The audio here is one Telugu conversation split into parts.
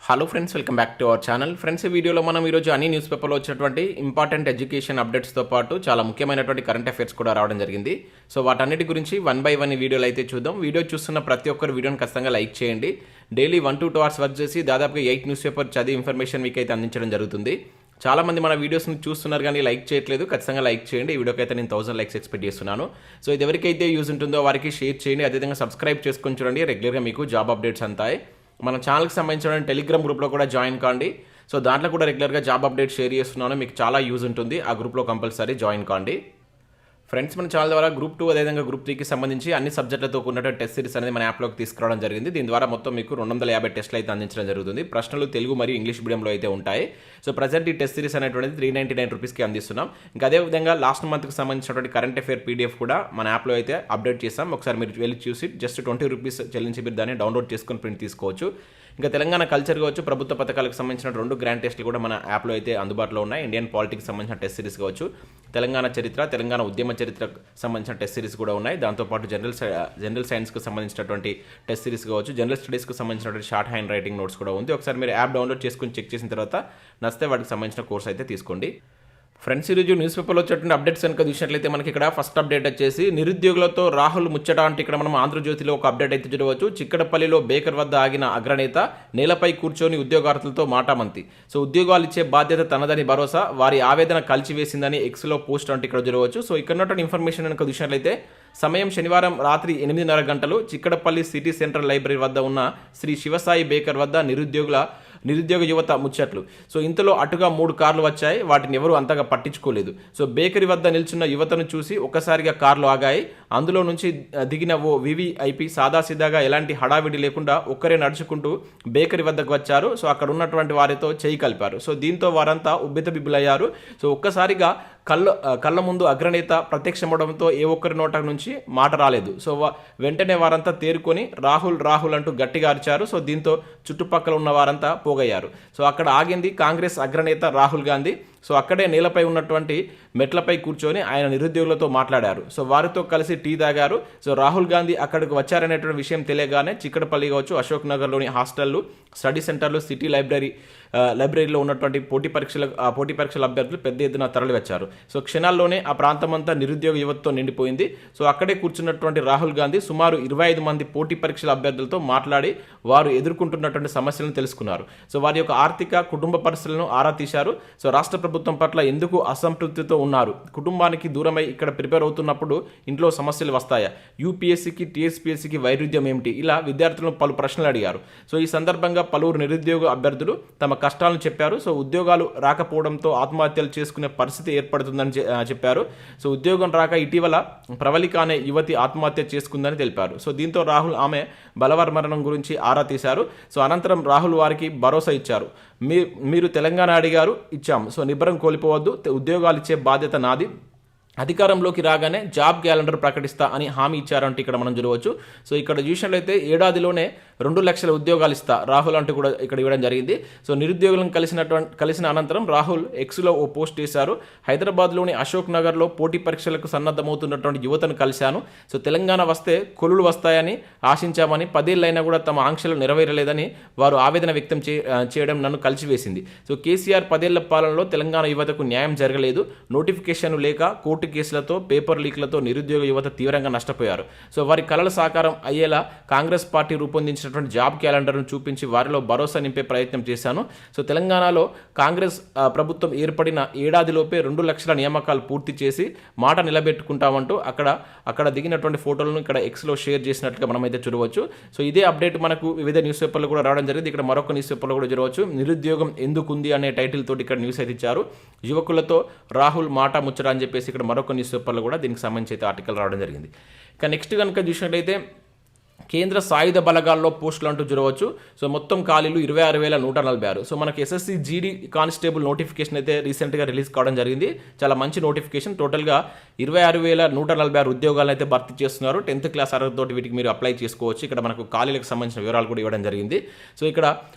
Hello friends, welcome back to our channel. Friends, ఈ వీడియోలో మనం ఈరోజు అన్ని న్యూస్ పేపర్లో వచ్చినటువంటి ఇంపార్టెంట్ ఎడ్యుకేషన్ అప్డేట్స్తో పాటు చాలా ముఖ్యమైనటువంటి కరెంట్ అఫైర్స్ కూడా రావడం జరిగింది. సో వాటన్నిటి గురించి వన్ బై వన్ ఈ వీడియోలో అయితే చూద్దాం. వీడియో చూస్తున్న ప్రతి ఒక్కరు వీడియోని ఖచ్చితంగా లైక్ చేయండి. డైలీ 1 to 2 hours వర్క్ చేసి దాదాపుగా 8 న్యూస్ పేపర్ చదివి ఇన్ఫర్మేషన్ మీకు అయితే అందించడం జరుగుతుంది. చాలామంది మన వీడియోస్ని చూస్తున్నారు కానీ లైక్ చేయట్లేదు. ఖచ్చితంగా లైక్ చేయండి. ఈ వీడియోకి అయితే నేను 1000 లైక్స్ ఎక్స్పెక్ట్ చేస్తున్నాను. సో ఇది ఎవరికైతే యూజ్ ఉంటుందో వారికి షేర్ చేయండి. అదేవిధంగా సబ్స్క్రైబ్ చేసుకొని చూడండి. రెగ్యులర్గా మీకు జాబ్ అప్డేట్స్ అంతాయి. మన ఛానల్కి సంబంధించిన టెలిగ్రామ్ గ్రూప్లో కూడా జాయిన్ కాండి. సో దాంట్లో కూడా రెగ్యులర్గా జాబ్ అప్డేట్ షేర్ చేస్తున్నాను. మీకు చాలా యూజ్ ఉంటుంది. ఆ గ్రూప్లో కంపల్సరీ జాయిన్ కాండి. ఫ్రెండ్స్, మన ఛానల్ ద్వారా గ్రూప్ 2 అదేవిధంగా గ్రూప్ 3కి సంబంధించి అన్ని సబ్జెక్టులతో కూడినటువంటి టెస్ట్ సిరీస్ అనేది మన యాప్లోకి తీసుకురావడం జరిగింది. దీని ద్వారా మొత్తం మీకు 250 టెస్టులు అయితే అందించడం జరుగుతుంది. ప్రశ్నలు తెలుగు మరియు ఇంగ్లీష్ మీడియంలో అయితే ఉంటాయి. సో ప్రజెంట్ ఈ టెస్ట్ సిరీస్ అనేటువంటిది 399 రూపీస్కి అందిస్తున్నాం. ఇంకా అదేవిధంగా లాస్ట్ మంత్కి సంబంధించినటువంటి కరెంట్ అఫైర్ పీడిఎఫ్ కూడా మన యాప్లో అయితే అప్డేట్ చేస్తాం. ఒకసారి మీరు వెళ్ళి చూసి జస్ట్ 20 రూపీస్ చెల్లించి మీరు దాన్ని డౌన్లోడ్ చేసుకొని ప్రింట్ తీసుకోవచ్చు. ఇంకా తెలంగాణ కల్చర్ కావచ్చు, ప్రభుత్వ పథకాలకు సంబంధించిన 2 గ్రాండ్ టెస్టులు కూడా మన యాప్లో అయితే అందుబాటులో ఉన్నాయి. ఇండియన్ పాలిటిక్స్ సంబంధించిన టెస్ట్ సిరీస్ కావచ్చు, తెలంగాణ చరిత్ర, తెలంగాణ ఉద్యమ చరిత్రకు సంబంధించిన టెస్ట్ సిరీస్ కూడా ఉన్నాయి. దాంతోపాటు జనరల్ సైన్స్కి సంబంధించినటువంటి టెస్ట్ సిరీస్ కావచ్చు, జనరల్ స్టడీస్కి సంబంధించినటువంటి షార్ట్ హ్యాండ్ రైటింగ్ నోట్స్ కూడా ఉంది. ఒకసారి మీరు యాప్ డౌన్లోడ్ చేసుకుని చెక్ చేసిన తర్వాత నచ్చితే వాటికి సంబంధించిన కోర్స్ అయితే తీసుకోండి. ఫ్రెండ్స్, ఈరోజు న్యూస్ పేపర్లో వచ్చేటువంటి అప్డేట్స్ కనుక చూసినట్లయితే మనకి ఇక్కడ ఫస్ట్ అప్డేట్ వచ్చేసి నిరుద్యోగులతో రాహుల్ ముచ్చట అంటే ఇక్కడ మనం ఆంధ్రజ్యోతిలో ఒక అప్డేట్ అయితే చూడవచ్చు. చిక్కడపల్లిలో బేకర్ వద్ద ఆగిన అగ్రనేత నేలపై కూర్చొని ఉద్యోగార్థులతో మాటామంతి. సో ఉద్యోగాలు ఇచ్చే బాధ్యత తనదని భరోసా, వారి ఆవేదన కలిచివేసిందని ఎక్స్లో పోస్ట్ అంటే ఇక్కడ చూడవచ్చు. సో ఇక్కడ ఉన్నటువంటి ఇన్ఫర్మేషన్ కనుక చూసినట్లయితే సమయం శనివారం రాత్రి 8:30 గంటలు చిక్కడపల్లి సిటీ సెంట్రల్ లైబ్రరీ వద్ద ఉన్న శ్రీ శివసాయి బేకర్ వద్ద నిరుద్యోగ యువత ముచ్చట్లు. సో ఇంతలో అటుగా 3 కార్లు వచ్చాయి. వాటిని ఎవరు అంతగా పట్టించుకోలేదు. సో బేకరీ వద్ద నిల్చున్న యువతను చూసి ఒక్కసారిగా కార్లు ఆగాయి. అందులో నుంచి దిగిన ఓ వివిఐపి సాదాసీదాగా ఎలాంటి హడావిడి లేకుండా ఒక్కరే నడుచుకుంటూ బేకరీ వద్దకు వచ్చారు. సో అక్కడ ఉన్నటువంటి వారితో చేయి కలిపారు. సో దీంతో వారంతా ఉబ్బితబిబ్బులయ్యారు. సో ఒక్కసారిగా కళ్ళ ముందు అగ్రనేత ప్రత్యక్షమవడంతో ఏ ఒక్కరి నోట నుంచి మాట రాలేదు. సో వెంటనే వారంతా తేరుకొని రాహుల్ అంటూ గట్టిగా అరిచారు. సో దీంతో చుట్టుపక్కల ఉన్న వారంతా పోగయ్యారు. సో అక్కడ ఆగింది కాంగ్రెస్ అగ్రనేత రాహుల్ గాంధీ. సో అక్కడే నేలపై ఉన్నటువంటి మెట్లపై కూర్చొని ఆయన నిరుద్యోగులతో మాట్లాడారు. సో వారితో కలిసి టీ తాగారు. సో రాహుల్ గాంధీ అక్కడికి వచ్చారనేటువంటి విషయం తెలియగానే చిక్కడపల్లి కావచ్చు, అశోక్ నగర్లోని హాస్టళ్లు, స్టడీ సెంటర్లు, సిటీ లైబ్రరీలో ఉన్నటువంటి పోటీ పరీక్షల అభ్యర్థులు పెద్ద ఎత్తున తరలి వచ్చారు. సో క్షణాల్లోనే ఆ ప్రాంతమంతా నిరుద్యోగ యువతతో నిండిపోయింది. సో అక్కడే కూర్చున్నటువంటి రాహుల్ గాంధీ సుమారు 25 మంది పోటీ పరీక్షల అభ్యర్థులతో మాట్లాడి వారు ఎదుర్కొంటున్నటువంటి సమస్యలను తెలుసుకున్నారు. సో వారి యొక్క ఆర్థిక కుటుంబ పరిస్థితులను ఆరా తీశారు. సో రాష్ట్ర ప్రభుత్వం పట్ల ఎందుకు అసంతృప్తితో ఉన్నారు, కుటుంబానికి దూరమై ఇక్కడ ప్రిపేర్ అవుతున్నప్పుడు ఇంట్లో సమస్యలు వస్తాయా, యూపీఎస్సీకి టీఎస్పీఎస్సీకి వైరుధ్యం ఏమిటి, ఇలా విద్యార్థులను పలు ప్రశ్నలు అడిగారు. సో ఈ సందర్భంగా పలువురు నిరుద్యోగ అభ్యర్థులు తమ కష్టాలను చెప్పారు. సో ఉద్యోగాలు రాకపోవడంతో ఆత్మహత్యలు చేసుకునే పరిస్థితి ఏర్పడుతుందని చెప్పారు. సో ఉద్యోగం రాక ఇటీవల ప్రవళిక అనే యువతి ఆత్మహత్య చేసుకుందని తెలిపారు. సో దీంతో రాహుల్ ఆమె బలవన్మరణం గురించి ఆరా తీశారు. సో అనంతరం రాహుల్ వారికి భరోసా ఇచ్చారు. మీరు తెలంగాణ అడిగారు, ఇచ్చాము. సో నిబ్బరం కోల్పోవద్దు, ఉద్యోగాలు ఇచ్చే బాధ్యత నాది, అధికారంలోకి రాగానే జాబ్ క్యాలెండర్ ప్రకటిస్తా అని హామీ ఇచ్చారంటే ఇక్కడ మనం చూడవచ్చు. సో ఇక్కడ చూసినట్లయితే ఏడాదిలోనే 2 లక్షల ఉద్యోగాలు ఇస్తా రాహుల్ అంటూ కూడా ఇక్కడ ఇవ్వడం జరిగింది. సో నిరుద్యోగులను కలిసిన అనంతరం రాహుల్ ఎక్స్లో ఓ పోస్ట్ చేశారు. హైదరాబాద్లోని అశోక్ నగర్లో పోటీ పరీక్షలకు సన్నద్ధమవుతున్నటువంటి యువతను కలిశాను. సో తెలంగాణ వస్తే కొలులు వస్తాయని ఆశించామని, 10 ఏళ్ళైనా కూడా తమ ఆంక్షలు నెరవేరలేదని వారు ఆవేదన వ్యక్తం చేయడం నన్ను కలిసివేసింది. సో కేసీఆర్ 10 ఏళ్ల పాలనలో తెలంగాణ యువతకు న్యాయం జరగలేదు. నోటిఫికేషన్ లేక కోర్టు కేసులతో, పేపర్ లీక్లతో నిరుద్యోగ యువత తీవ్రంగా నష్టపోయారు. సో వారి కలల సాకారం అయ్యేలా కాంగ్రెస్ పార్టీ రూపొందించినటువంటి జాబ్ క్యాలెండర్ను చూపించి వారిలో భరోసా నింపే ప్రయత్నం చేశాను. సో తెలంగాణలో కాంగ్రెస్ ప్రభుత్వం ఏర్పడిన ఏడాదిలోపే 2 లక్షల నియామకాలు పూర్తి చేసి మాట నిలబెట్టుకుంటామంటూ అక్కడ దిగినటువంటి ఫోటోలను ఇక్కడ ఎక్స్లో షేర్ చేసినట్లుగా మనమైతే చూడవచ్చు. సో ఇదే అప్డేట్ మనకు వివిధ న్యూస్ పేపర్లు కూడా రావడం జరిగింది. ఇక్కడ మరొక న్యూస్ పేపర్లో కూడా చూడవచ్చు. నిరుద్యోగం ఎందుకుంది అనే టైటిల్ తోటి ఇక్కడ న్యూస్ అయితే ఇచ్చారు. యువకులతో రాహుల్ మాట ముచ్చట అని చెప్పేసి ఇక్కడ మరొక న్యూస్ పేపర్లో కూడా దీనికి సంబంధించి అయితే ఆర్టికల్ రావడం జరిగింది. ఇక నెక్స్ట్ కనుక చూసినట్లయితే కేంద్ర సాయుధ బలగాల్లో పోస్టులు అంటూ చూడవచ్చు. సో మొత్తం ఖాళీలు 26,146. సో మనకి ఎస్ఎస్సి జీడీ కానిస్టేబుల్ నోటిఫికేషన్ అయితే రీసెంట్గా రిలీజ్ కావడం జరిగింది. చాలా మంచి నోటిఫికేషన్. టోటల్గా 26,146 ఉద్యోగాలను అయితే భర్తీ చేస్తున్నారు. 10th క్లాస్ అర్హతతోటి వీటికి మీరు అప్లై చేసుకోవచ్చు. ఇక్కడ మనకు ఖాళీలకు సంబంధించిన వివరాలు కూడా ఇవ్వడం జరిగింది. సో ఇక్కడ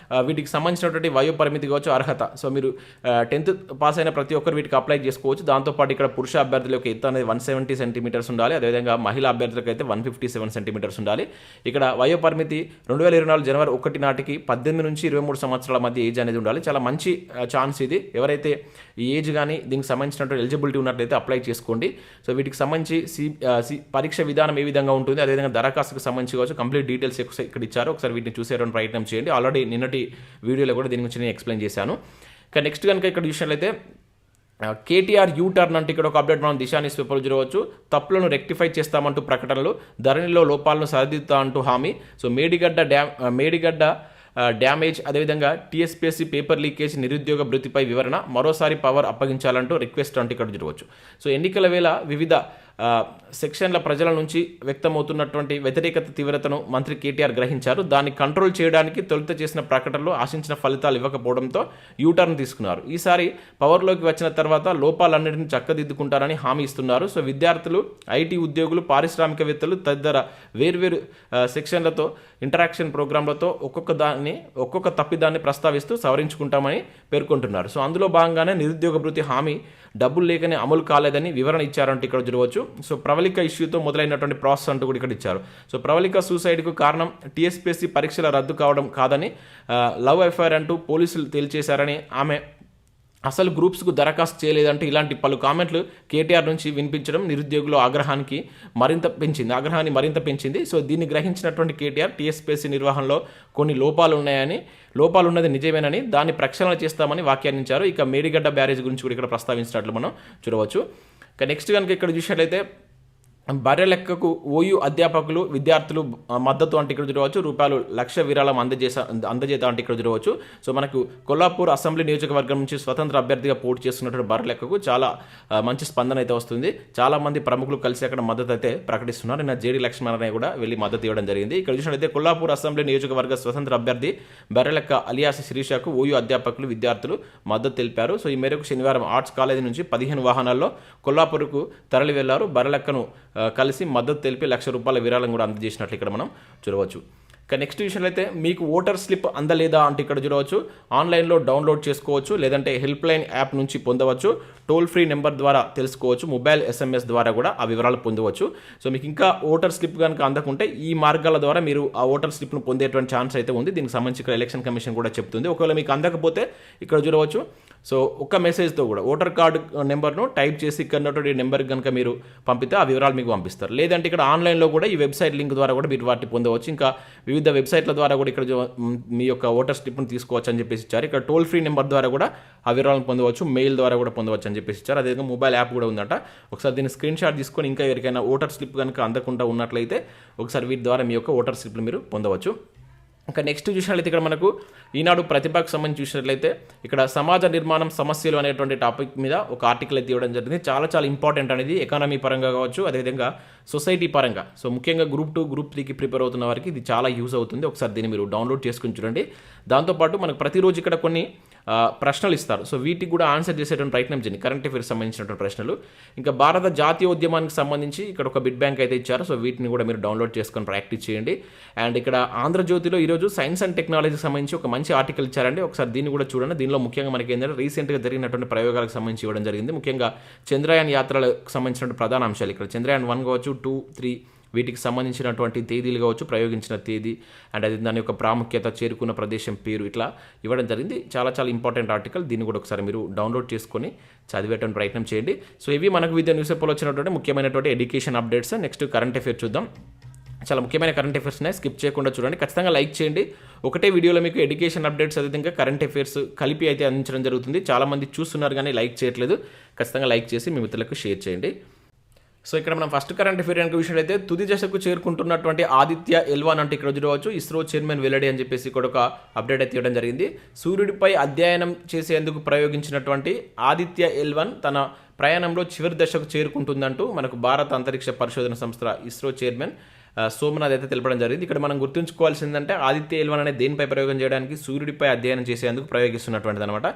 వీటికి సంబంధించినటువంటి వయో పరిమితి కావచ్చు, అర్హత. సో మీరు 10th పాస్ అయిన ప్రతి ఒక్కరు వీటికి అప్లై చేసుకోవచ్చు. దాంతోపాటు ఇక్కడ పురుష అభ్యర్థులకు ఎత్తు అనేది 170 సెంటీమీటర్స్ ఉండాలి. అదేవిధంగా మహిళా అభ్యర్థులకు అయితే 157 సెంటీమీటర్స్ ఉండాలి. ఇక్కడ వయో పరిమితి 2024 జనవరి 1 నాటికి 18 నుంచి 23 సంవత్సరాల మధ్య ఏజ్ అనేది ఉండాలి. చాలా మంచి ఛాన్స్ ఇది. ఎవరైతే ఈ ఏజ్ కానీ దీనికి సంబంధించినటువంటి ఎలిజిబిలిటీ ఉన్నట్లయితే అప్లై చేసుకోండి. సో వీటికి సంబంధించి పరీక్ష విధానం ఏ విధంగా ఉంటుంది, అదేవిధంగా దరఖాస్తుకు సంబంధించి కావచ్చు కంప్లీట్ డీటెయిల్స్ ఇక్కడ ఇచ్చారు. ఒకసారి వీటిని చూసేటువంటి ప్రయత్నం చేయండి. ఆల్రెడీ నిన్నటి వీడియోలో కూడా దీని గురించి నేను ఎక్స్ప్లెయిన్ చేశాను. ఇక నెక్స్ట్ కనుక ఇక్కడ చూసినట్లయితే కేటీఆర్ యూ టర్న్ అంటే ఇక్కడ ఒక అప్డేట్ మనం దిశా న్యూస్ పేపర్లో చూడవచ్చు. తప్పులను రెక్టిఫై చేస్తామంటూ ప్రకటనలు, ధరణిలో లోపాలను సరిదిద్దుతా అంటూ హామీ. సో మేడిగడ్డ డ్యామేజ్, అదేవిధంగా టీఎస్పీఎస్సీ పేపర్ లీకేజ్, నిరుద్యోగ భృతిపై వివరణ, మరోసారి పవర్ అప్పగించాలంటూ రిక్వెస్ట్ అంటూ ఇక్కడ చూడవచ్చు. సో ఎన్నికల వేళ వివిధ సెక్షన్ల ప్రజల నుంచి వ్యక్తమవుతున్నటువంటి వ్యతిరేకత తీవ్రతను మంత్రి కేటీఆర్ గ్రహించారు. దాన్ని కంట్రోల్ చేయడానికి తొలుత చేసిన ప్రకటనలో ఆశించిన ఫలితాలు ఇవ్వకపోవడంతో యూటర్న్ తీసుకున్నారు. ఈసారి పవర్లోకి వచ్చిన తర్వాత లోపాలన్నింటినీ చక్కదిద్దుకుంటారని హామీ ఇస్తున్నారు. సో విద్యార్థులు, ఐటీ ఉద్యోగులు, పారిశ్రామికవేత్తలు తదితర వేర్వేరు సెక్షన్లతో ఇంటరాక్షన్ ప్రోగ్రాంలతో ఒక్కొక్క తప్పిదాన్ని ప్రస్తావిస్తూ సవరించుకుంటామని పేర్కొంటున్నారు. సో అందులో భాగంగానే నిరుద్యోగ భృతి హామీ డబ్బులు లేకనే అమలు కాలేదని వివరణ ఇచ్చారంటే ఇక్కడ చూడవచ్చు. సో ప్రవళిక ఇష్యూతో మొదలైనటువంటి ప్రాసెస్ అంటూ కూడా ఇక్కడ ఇచ్చారు. సో ప్రవళిక సూసైడ్కు కారణం టీఎస్పీఎస్సీ పరీక్షల రద్దు కావడం కాదని, లవ్ అఫైర్ అంటూ పోలీసులు తేల్చేశారని, ఆమె అసలు గ్రూప్స్కు దరఖాస్తు చేయలేదంటూ ఇలాంటి పలు కామెంట్లు కేటీఆర్ నుంచి వినిపించడం నిరుద్యోగుల ఆగ్రహాన్ని మరింత పెంచింది. సో దీన్ని గ్రహించినటువంటి కేటీఆర్ టీఎస్పీఎస్సీ నిర్వహణలో కొన్ని లోపాలు ఉన్నది నిజమేనని, దాన్ని ప్రక్షాళన చేస్తామని వ్యాఖ్యానించారు. ఇక మేడిగడ్డ బ్యారేజ్ గురించి కూడా ఇక్కడ ప్రస్తావించినట్లు మనం చూడవచ్చు. ఇక నెక్స్ట్ కనుక ఇక్కడ చూసినట్లయితే బర్రె లెక్కకు ఓయూ అధ్యాపకులు, విద్యార్థులు మద్దతు అంటే ఇక్కడ చూడవచ్చు. ₹1,00,000 విరాళం అందజేత అంటే ఇక్కడ చూడవచ్చు. సో మనకు కొల్లాపూర్ అసెంబ్లీ నియోజకవర్గం నుంచి స్వతంత్ర అభ్యర్థిగా పోటీ చేస్తున్నటువంటి బర్రె లెక్కకు చాలా మంచి స్పందన అయితే వస్తుంది. చాలా మంది ప్రముఖులు కలిసి అక్కడ మద్దతు అయితే ప్రకటిస్తున్నారు. నిన్న జేడీ లక్ష్మణరావు కూడా వెళ్ళి మద్దతు ఇవ్వడం జరిగింది. ఇక్కడ చూసినట్లయితే కొల్లాపూర్ అసెంబ్లీ నియోజకవర్గ స్వతంత్ర అభ్యర్థి బర్రె లెక్క అలియాస్ శిరీషకు ఓయూ అధ్యాపకులు, విద్యార్థులు మద్దతు తెలిపారు. సో ఈ మేరకు శనివారం ఆర్ట్స్ కాలేజీ నుంచి 15 వాహనాల్లో కొల్లాపూర్కు తరలి వెళ్లారు. బర్రె లెక్కను కలిసి మద్దతు తెలిపి ₹1,00,000 విరాళం కూడా అందజేసినట్లు ఇక్కడ మనం చూడవచ్చు. ఇక నెక్స్ట్ విషయంలో అయితే మీకు ఓటర్ స్లిప్ అందలేదా అంటే ఇక్కడ చూడవచ్చు. ఆన్లైన్లో డౌన్లోడ్ చేసుకోవచ్చు, లేదంటే హెల్ప్ లైన్ యాప్ నుంచి పొందవచ్చు. టోల్ ఫ్రీ నెంబర్ ద్వారా తెలుసుకోవచ్చు. మొబైల్ SMS ద్వారా కూడా ఆ వివరాలు పొందవచ్చు. సో మీకు ఇంకా ఓటర్ స్లిప్ కనుక అందకుంటే ఈ మార్గాల ద్వారా మీరు ఆ ఓటర్ స్లిప్ను పొందేటువంటి ఛాన్స్ అయితే ఉంది. దీనికి సంబంధించి ఇక్కడ ఎలక్షన్ కమిషన్ కూడా చెప్తుంది. ఒకవేళ మీకు అందకపోతే ఇక్కడ చూడవచ్చు. సో ఒక్క మెసేజ్తో కూడా ఓటర్ కార్డు నెంబర్ను టైప్ చేసి ఇక్కడ ఉన్నటువంటి నెంబర్ కనుక మీరు పంపితే ఆ వివరాలు మీకు పంపిస్తారు. లేదంటే ఇక్కడ ఆన్లైన్లో కూడా ఈ వెబ్సైట్ లింక్ ద్వారా కూడా మీరు వాటిని పొందవచ్చు. ఇంకా వివిధ వెబ్సైట్ల ద్వారా కూడా ఇక్కడ మీ యొక్క ఓటర్ స్లిప్ను తీసుకోవచ్చు అని చెప్పేసి ఇచ్చారు. ఇక్కడ టోల్ ఫ్రీ నెంబర్ ద్వారా కూడా ఆ వివరాలను పొందవచ్చు, మెయిల్ ద్వారా కూడా పొందవచ్చు అని చెప్పేసి ఇచ్చారు. అదేవిధంగా మొబైల్ యాప్ కూడా ఉందట. ఒకసారి దీన్ని స్క్రీన్ షాట్ తీసుకొని ఇంకా ఎవరికైనా ఓటర్ స్లిప్ కనుక అందకుండా ఉన్నట్లయితే ఒకసారి వీటి ద్వారా మీ యొక్క ఓటర్ స్లిప్ను మీరు పొందవచ్చు. ఇంకా నెక్స్ట్ చూసినట్లయితే ఇక్కడ మనకు ఈనాడు ప్రతిభకు సంబంధించి చూసినట్లయితే ఇక్కడ సమాజ నిర్మాణం సమస్యలు అనేటువంటి టాపిక్ మీద ఒక ఆర్టికల్ అయితే ఇవ్వడం జరిగింది. చాలా ఇంపార్టెంట్ అనేది ఎకానమీ పరంగా కావచ్చు, అదేవిధంగా సొసైటీ పరంగా. సో ముఖ్యంగా గ్రూప్ 2, గ్రూప్ 3కి ప్రిపేర్ అవుతున్న వారికి ఇది చాలా యూజ్ అవుతుంది. ఒకసారి దీన్ని మీరు డౌన్లోడ్ చేసుకుని చూడండి. దాంతోపాటు మనకు ప్రతిరోజు ఇక్కడ కొన్ని ప్రశ్నలు ఇస్తారు. సో వీటికి కూడా ఆన్సర్ చేసేటువంటి ప్రయత్నం చేయండి. కరెంట్ అఫైర్స్ సంబంధించినటువంటి ప్రశ్నలు. ఇంకా భారత జాతీయోద్యమానికి సంబంధించి ఇక్కడ ఒక బిట్ బ్యాంక్ అయితే ఇచ్చారు. సో వీటిని కూడా మీరు డౌన్లోడ్ చేసుకొని ప్రాక్టీస్ చేయండి. అండ్ ఇక్కడ ఆంధ్రజ్యోతిలో ఈరోజు సైన్స్ అండ్ టెక్నాలజీకి సంబంధించి ఒక మంచి ఆర్టికల్ ఇచ్చారండి. ఒకసారి దీన్ని కూడా చూడండి. దీనిలో ముఖ్యంగా మనకి ఏంటంటే రీసెంట్గా జరిగినటువంటి ప్రయోగాలకు సంబంధించి ఇవ్వడం జరిగింది. ముఖ్యంగా చంద్రయాన్ యాత్రలకు సంబంధించినటువంటి ప్రధాన అంశాలు ఇక్కడ చంద్రయాన్ 1 కావచ్చు, 2, 3 వీటికి సంబంధించినటువంటి తేదీలు కావచ్చు, ప్రయోగించిన తేదీ అండ్ అది దాని యొక్క ప్రాముఖ్యత, చేరుకున్న ప్రదేశం పేరు ఇట్లా ఇవ్వడం జరిగింది. చాలా ఇంపార్టెంట్ ఆర్టికల్. దీన్ని కూడా ఒకసారి మీరు డౌన్లోడ్ చేసుకొని చదివేటువంటి ప్రయత్నం చేయండి. సో ఇవి మనకు వివిధ న్యూస్ పేపర్లో వచ్చినటువంటి ముఖ్యమైనటువంటి education updates. Next current affairs చూద్దాం. చాలా ముఖ్యమైన కరెంట్ అఫైర్స్ ఉన్నాయి, స్కిప్ చేయకుండా చూడండి. ఖచ్చితంగా లైక్ చేయండి. ఒకటే వీడియోలో మీకు ఎడ్యుకేషన్ అప్డేట్స్ అదేవిధంగా కరెంట్ అఫైర్స్ కలిపి అయితే అందించడం జరుగుతుంది. చాలామంది చూస్తున్నారు కానీ లైక్ చేయట్లేదు. ఖచ్చితంగా లైక్ చేసి మీ మిత్రులకు షేర్ చేయండి. సో ఇక్కడ మనం ఫస్ట్ కరెంట్ అఫైర్ కనుక విషయం అయితే తుది దశకు చేరుకుంటున్నటువంటి ఆదిత్య L1 అంటే ఇక్కడ చూడవచ్చు. ఇస్రో చైర్మన్ వెల్లడి అని చెప్పేసి ఇక్కడ ఒక అప్డేట్ అయితే ఇవ్వడం జరిగింది. సూర్యుడిపై అధ్యయనం చేసేందుకు ప్రయోగించినటువంటి ఆదిత్య L1 తన ప్రయాణంలో చివరి దశకు చేరుకుంటుందంటూ మనకు భారత అంతరిక్ష పరిశోధన సంస్థ ఇస్రో చైర్మన్ సోమనాథ్ అయితే తెలపడం జరిగింది. ఇక్కడ మనం గుర్తుంచుకోవాల్సిందంటే ఆదిత్య L1 అనే దేనిపై ప్రయోగం చేయడానికి సూర్యుడిపై అధ్యయనం చేసేందుకు ప్రయోగిస్తున్నటువంటిది అనమాట.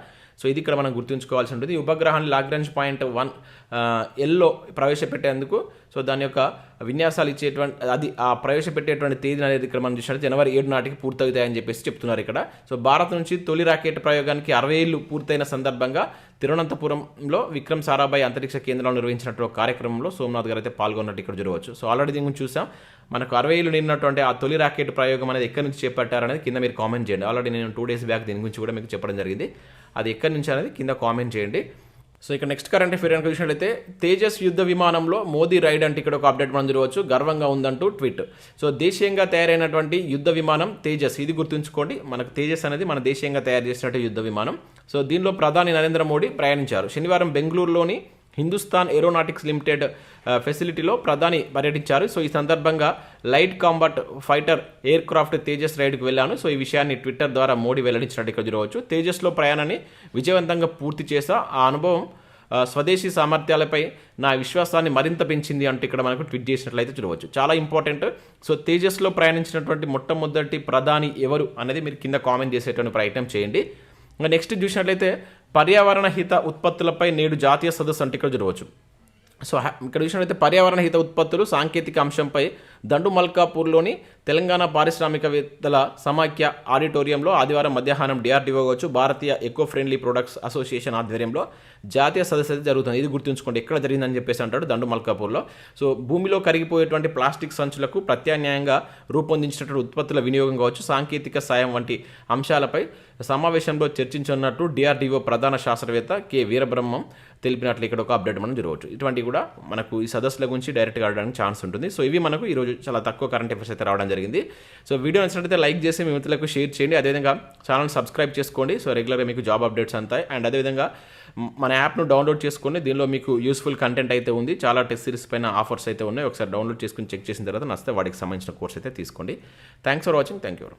సో ఇది ఇక్కడ మనం గుర్తుంచుకోవాల్సి ఉంటుంది. ఈ ఉపగ్రహాన్ని లాగ్రాంజ్ పాయింట్ 1Lలో ప్రవేశపెట్టేందుకు సో దాని యొక్క విన్యాసాలు ఇచ్చేటువంటి అది ఆ ప్రవేశపెట్టేటువంటి తేదీ అనేది ఇక్కడ మనం చూసినట్టు జనవరి 7 నాటికి పూర్తవుతాయని చెప్పేసి చెప్తున్నారు ఇక్కడ. సో భారత్ నుంచి తొలి రాకెట్ ప్రయోగానికి 60 ఏళ్ళు పూర్తయిన సందర్భంగా తిరువనంతపురంలో విక్రమ్ సారాభాయ్ అంతరిక్ష కేంద్రంలో నిర్వహించినటువంటి కార్యక్రమంలో సోమనాథ్ గారు అయితే పాల్గొన్నట్టు ఇక్కడ చూడవచ్చు. సో ఆల్రెడీ దీని గురించి చూసాం. మనకు 60 ఏళ్ళు నిన్నటువంటి ఆ తొలి రాకెట్ ప్రయోగం అనేది ఎక్కడి నుంచి చేపట్టారనేది కింద మీరు కామెంట్ చేయండి. ఆల్రెడీ నేను 2 days బ్యాక్ దీని గురించి కూడా మీకు చెప్పడం జరిగింది. అది ఎక్కడి నుంచి అనేది కింద కామెంట్ చేయండి. సో ఇక్కడ నెక్స్ట్ కరెంట్ అఫేర్ కనుక చూసినట్లయితే తేజస్ యుద్ధ విమానంలో మోదీ రైడ్ అంటే ఇక్కడ ఒక అప్డేట్ మనం చూడవచ్చు. గర్వంగా ఉందంటూ ట్వీట్. సో దేశీయంగా తయారైనటువంటి యుద్ధ విమానం తేజస్, ఇది గుర్తుంచుకోండి. మనకు తేజస్ అనేది మన దేశీయంగా తయారు చేసినట్టు యుద్ధ విమానం. సో దీనిలో ప్రధాని నరేంద్ర మోడీ ప్రయాణించారు. శనివారం బెంగళూరులోని హిందుస్థాన్ ఏరోనాటిక్స్ లిమిటెడ్ ఫెసిలిటీలో ప్రధాని పర్యటించారు. సో ఈ సందర్భంగా light combat fighter aircraft Tejas రైడ్కు వెళ్ళాను. సో ఈ విషయాన్ని ట్విట్టర్ ద్వారా మోడీ వెల్లడించినట్టు ఇక్కడ చూడవచ్చు. తేజస్లో ప్రయాణాన్ని విజయవంతంగా పూర్తి చేసా. ఆ అనుభవం స్వదేశీ సామర్థ్యాలపై నా విశ్వాసాన్ని మరింత పెంచింది అంటూ ఇక్కడ మనకు ట్వీట్ చేసినట్లయితే చూడవచ్చు. చాలా ఇంపార్టెంట్. సో తేజస్లో ప్రయాణించినటువంటి మొట్టమొదటి ప్రధాని ఎవరు అనేది మీరు కింద కామెంట్ చేసేటువంటి ప్రయత్నం చేయండి. నెక్స్ట్ చూసినట్లయితే పర్యావరణ హిత ఉత్పత్తులపై నేడు జాతీయ సదస్సు అంటే ఇక్కడ చూడవచ్చు. సో ఇక్కడ చూసినట్లయితే పర్యావరణ హిత ఉత్పత్తులు సాంకేతిక అంశంపై దండు మల్కాపూర్లోని తెలంగాణ పారిశ్రామికవేత్తల సమాఖ్య ఆడిటోరియంలో ఆదివారం మధ్యాహ్నం DRDO కావచ్చు భారతీయ ఎకో ఫ్రెండ్లీ ప్రొడక్ట్స్ అసోసియేషన్ ఆధ్వర్యంలో జాతీయ సదస్సు అయితే జరుగుతుంది. ఇది గుర్తుంచుకోండి ఎక్కడ జరిగిందని చెప్పేసి అంటాడు దండు మల్కాపూర్లో. సో భూమిలో కరిగిపోయేటువంటి ప్లాస్టిక్ సంచులకు ప్రత్యామ్నాయంగా రూపొందించినటువంటి ఉత్పత్తుల వినియోగం కావచ్చు సాంకేతిక సాయం వంటి అంశాలపై సమావేశంలో చర్చించనున్నట్టు DRDO ప్రధాన శాస్త్రవేత్త K. వీరబ్రహ్మం తెలిపినట్లు ఇక్కడ ఒక అప్డేట్ మనం చూడవచ్చు. ఇటువంటివి కూడా మనకు ఈ సదస్సుల గురించి డైరెక్ట్గా ఆడడానికి ఛాన్స్ ఉంటుంది. సో ఇవి మనకు ఈరోజు చాలా తక్కువ కరెంట్ అఫైర్స్ అయితే రావడం జరిగింది. సో వీడియో నచ్చినట్లయితే లైక్ చేసి మీ మిత్రులకు షేర్ చేయండి. అదేవిధంగా ఛానల్ సబ్స్క్రైబ్ చేసుకోండి. సో రెగ్యులర్గా మీకు జాబ్ అప్డేట్స్ అంతాయి. అండ్ అదేవిధంగా మన యాప్ను డౌన్లోడ్ చేసుకోండి. దీనిలో మీకు యూస్ఫుల్ కంటెంట్ అయితే ఉంది. చాలా టెస్ట్ సిరీస్ పైన ఆఫర్స్ అయితే ఉన్నాయి. ఒకసారి డౌన్లోడ్ చేసుకుని చెక్ చేసిన తర్వాత నచ్చితే వాటికి సంబంధించిన కోర్స్ అయితే తీసుకోండి. Thanks for watching. Thank you.